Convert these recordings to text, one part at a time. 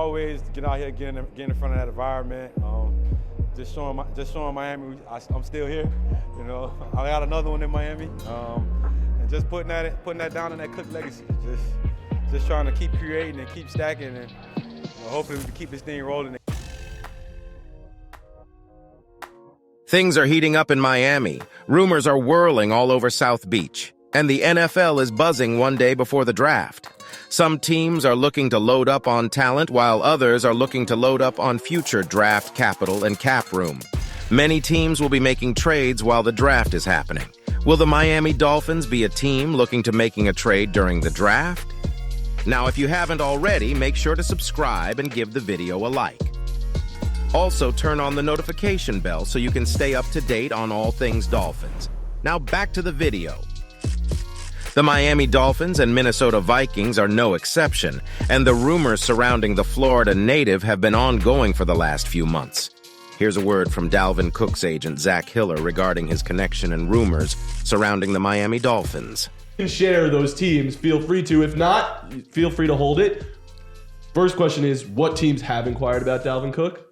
always get out here, get in front of that environment. Just showing Miami I'm still here. You know, I got another one in Miami, and just putting that down in that Cook legacy. Just trying to keep creating and keep stacking, and hopefully we can keep this thing rolling. Things are heating up in Miami. Rumors are whirling all over South Beach. And the NFL is buzzing one day before the draft. Some teams are looking to load up on talent, while others are looking to load up on future draft capital and cap room. Many teams will be making trades while the draft is happening. Will the Miami Dolphins be a team looking to making a trade during the draft? Now, if you haven't already, make sure to subscribe and give the video a like. Also, turn on the notification bell so you can stay up to date on all things Dolphins. Now back to the video. The Miami Dolphins and Minnesota Vikings are no exception, and the rumors surrounding the Florida native have been ongoing for the last few months. Here's a word from Dalvin Cook's agent, Zach Hiller, regarding his connection and rumors surrounding the Miami Dolphins. You can share those teams, feel free to. If not, feel free to hold it. First question is, what teams have inquired about Dalvin Cook?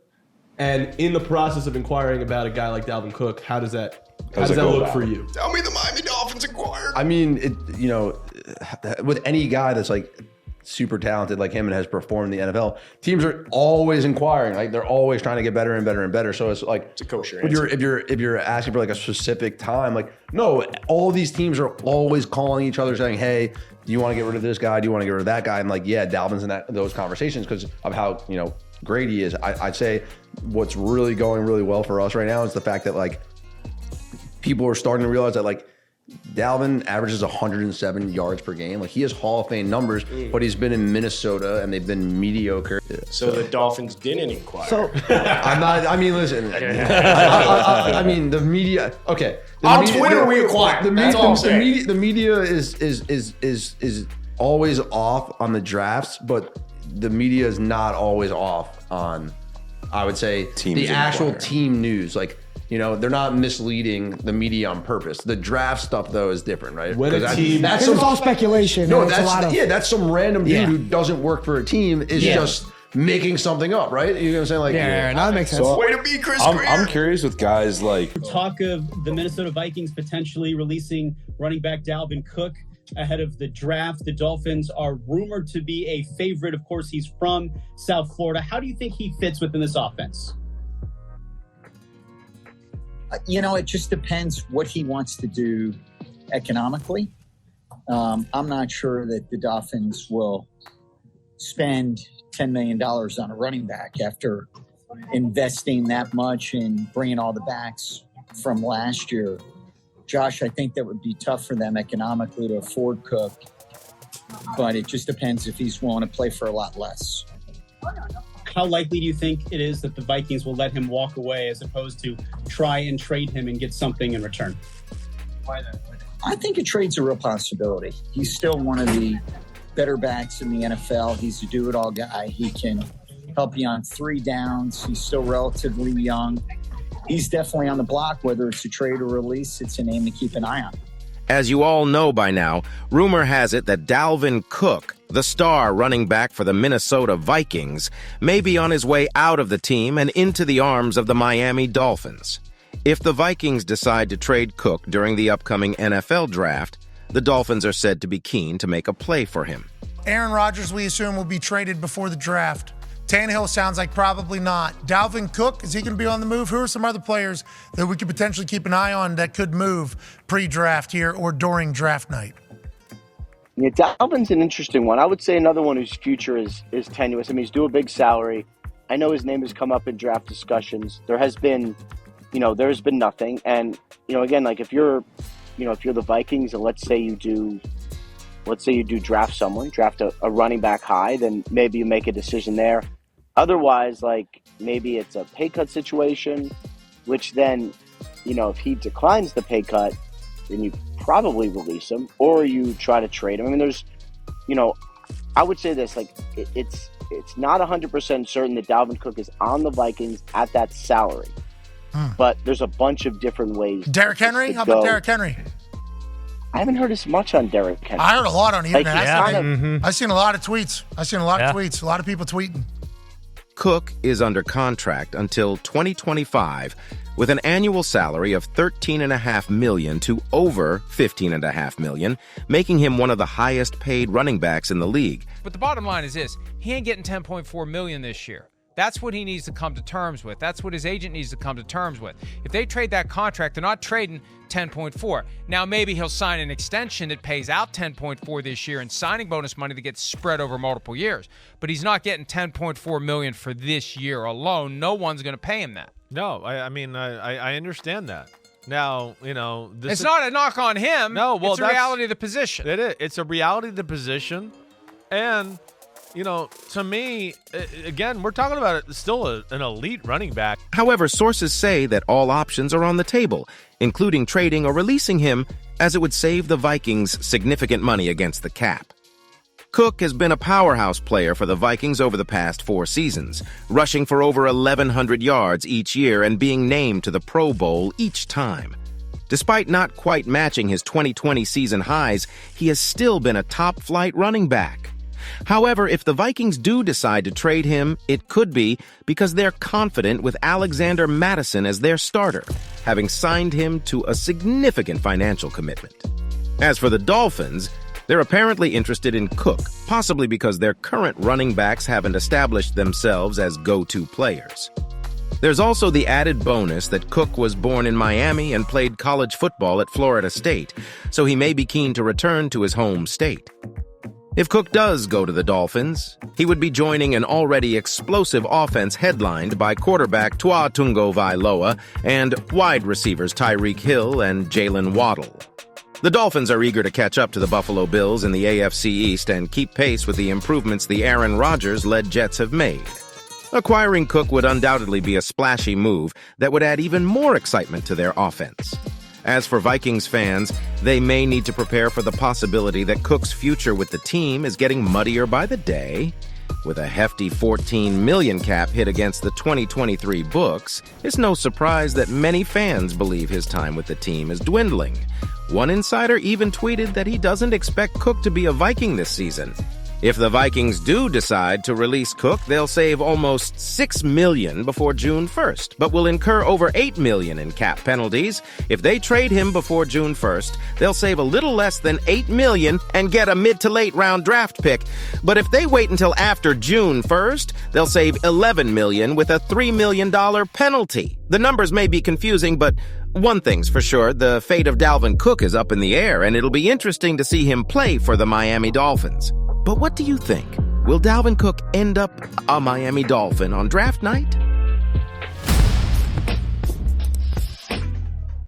And in the process of inquiring about a guy like Dalvin Cook, how does that look for you? Tell me the Miami Dolphins inquired. I mean, with any guy that's like super talented like him and has performed in the NFL, teams are always inquiring. Like they're always trying to get better and better and better. So it's like, it's a kosher answer. If you're asking for like a specific time, like no, all these teams are always calling each other saying, hey, do you want to get rid of this guy? Do you want to get rid of that guy? And like, yeah, Dalvin's in those conversations because of how great he is. I'd say what's really going really well for us right now is the fact that like people are starting to realize that like Dalvin averages 107 yards per game. Like he has Hall of Fame numbers, but he's been in Minnesota and they've been mediocre. So the Dolphins didn't inquire. So listen. I mean the media. Okay. On Twitter we acquired. The media is always off on the drafts, but the media is not always off on, I would say, the actual team news. Like, they're not misleading the media on purpose. The draft stuff, though, is different, right? That's all speculation. No, that's some random dude who doesn't work for a team is just making something up, right? You know what I'm saying? Like, that makes sense. Way to be Chris Greer. I'm curious with guys like talk of the Minnesota Vikings potentially releasing running back Dalvin Cook ahead of the draft. The Dolphins are rumored to be a favorite. Of course, he's from South Florida. How do you think he fits within this offense? It just depends what he wants to do economically. I'm not sure that the Dolphins will spend $10 million on a running back after investing that much and bringing all the backs from last year. Josh, I think that would be tough for them economically to afford Cook, but it just depends if he's willing to play for a lot less. How likely do you think it is that the Vikings will let him walk away as opposed to try and trade him and get something in return? I think a trade's a real possibility. He's still one of the better backs in the NFL. He's a do-it-all guy. He can help you on 3 downs. He's still relatively young. He's definitely on the block, whether it's a trade or release. It's a name to keep an eye on. As you all know by now, rumor has it that Dalvin Cook, the star running back for the Minnesota Vikings, may be on his way out of the team and into the arms of the Miami Dolphins. If the Vikings decide to trade Cook during the upcoming NFL draft, the Dolphins are said to be keen to make a play for him. Aaron Rodgers, we assume, will be traded before the draft. Tannehill sounds like probably not. Dalvin Cook, is he going to be on the move? Who are some other players that we could potentially keep an eye on that could move pre-draft here or during draft night? Yeah, Dalvin's an interesting one. I would say another one whose future is tenuous. I mean, he's due a big salary. I know his name has come up in draft discussions. There has been, there's been nothing. And, again, like if you're the Vikings and let's say you do draft someone, draft a running back high, then maybe you make a decision there. Otherwise, like maybe it's a pay cut situation, which then, if he declines the pay cut, then you probably release him or you try to trade him. I mean, there's, I would say this, like it's not 100% certain that Dalvin Cook is on the Vikings at that salary, but there's a bunch of different ways. Derrick Henry? How about Derrick Henry? I haven't heard as much on Derrick Henry. I heard a lot on the internet. I've seen a lot of tweets. A lot of people tweeting. Cook is under contract until 2025 with an annual salary of $13.5 million to over $15.5 million, making him one of the highest paid running backs in the league. But the bottom line is this: he ain't getting $10.4 million this year. That's what he needs to come to terms with. That's what his agent needs to come to terms with. If they trade that contract, they're not trading 10.4. Now, maybe he'll sign an extension that pays out 10.4 this year and signing bonus money that gets spread over multiple years. But he's not getting 10.4 million for this year alone. No one's going to pay him that. No, I understand that. Now, it's not a knock on him. No, well, it's a reality of the position. It is. It's a reality of the position. And, to me, again, we're talking about still an elite running back. However, sources say that all options are on the table, including trading or releasing him, as it would save the Vikings significant money against the cap. Cook has been a powerhouse player for the Vikings over the past 4 seasons, rushing for over 1,100 yards each year and being named to the Pro Bowl each time. Despite not quite matching his 2020 season highs, he has still been a top-flight running back. However, if the Vikings do decide to trade him, it could be because they're confident with Alexander Mattison as their starter, having signed him to a significant financial commitment. As for the Dolphins, they're apparently interested in Cook, possibly because their current running backs haven't established themselves as go-to players. There's also the added bonus that Cook was born in Miami and played college football at Florida State, so he may be keen to return to his home state. If Cook does go to the Dolphins, he would be joining an already explosive offense headlined by quarterback Tua Tungo-vy-loa and wide receivers Tyreek Hill and Jaylen Waddle. The Dolphins are eager to catch up to the Buffalo Bills in the AFC East and keep pace with the improvements the Aaron Rodgers-led Jets have made. Acquiring Cook would undoubtedly be a splashy move that would add even more excitement to their offense. As for Vikings fans, they may need to prepare for the possibility that Cook's future with the team is getting muddier by the day. With a hefty $14 million cap hit against the 2023 books, it's no surprise that many fans believe his time with the team is dwindling. One insider even tweeted that he doesn't expect Cook to be a Viking this season. If the Vikings do decide to release Cook, they'll save almost $6 million before June 1st, but will incur over $8 million in cap penalties. If they trade him before June 1st, they'll save a little less than $8 million and get a mid to late round draft pick. But if they wait until after June 1st, they'll save $11 million with a $3 million penalty. The numbers may be confusing, but one thing's for sure, the fate of Dalvin Cook is up in the air, and it'll be interesting to see him play for the Miami Dolphins. But what do you think? Will Dalvin Cook end up a Miami Dolphin on draft night?